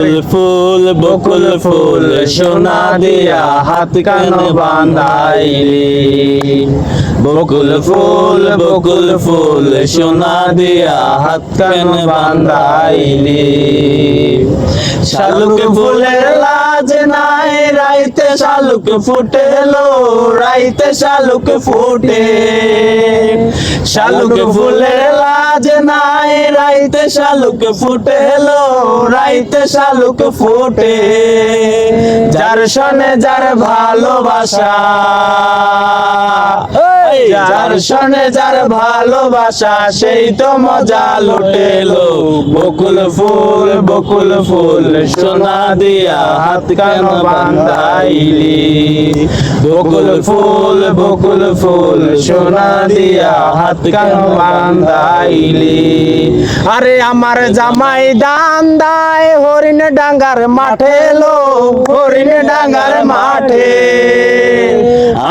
ফুল বকুল ফুল সোনা দিয়া হাত কান বাঁধাইলি। বকুল ফুল সোনা দিয়া হাত কান বাঁধাইলি। শালুক ফুলের লাজ নাই রাইতে শালুক ফুটেলো, রাইতে শালুক ফুটে। শালুক ফুলের লাজ নাই রাইতে শালুক ফুটেলো, রাইতে শালুক ফুটে। যার সনে যার ভালোবাসা, যার সনে যার ভালোবাসা সেই তো মজা লুটেলো। বকুল ফুল সোনা দিয়া হাত কান বাঁধাইলি। বকুল ফুল সোনা দিয়া হাত কান বাঁধাইলি। আরে আমার জামাই দান দায় হরিণ ডাঙ্গার মাঠে লো, হরিণ ডাঙ্গার মাঠে।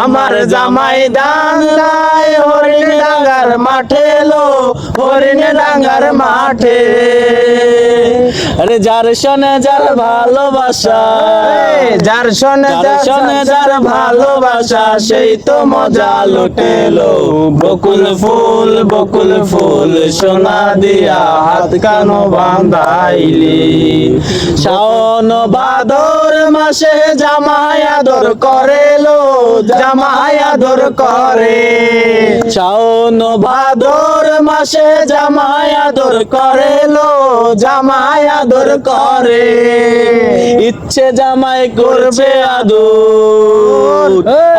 আমার জামাই দান দায় হরিণ ডাঙ্গার মাঠে লো, হরিণ ডাঙ্গার মাঠে। আরে যার সনে যার ভালোবাসা, যার সনে যার ভালোবাসা সেই তো মজা লুটেলো। বকুল ফুল সোনা দিয়া হাত কান বাঁধাইলি। শাওন ভাদর মাসে জামাই আদর করেলো, জামাই আদর করে। শাওন ভাদর মাসে জামাই আদর করেলো, জামাই আদর করে। ইচ্ছে জামাই করবে আদর,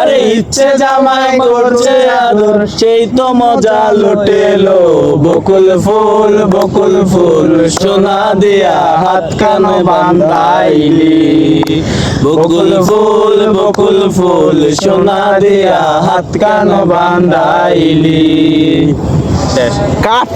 আরে ইচ্ছে জামাই করছে আদর সেই তো মজা লুটেলো। বকুল ফুল সোনা দিয়া হাত কান বাঁধাইলি। বকুল ফুল সোনা দিয়া হাত কান বাঁধাইলি। কাট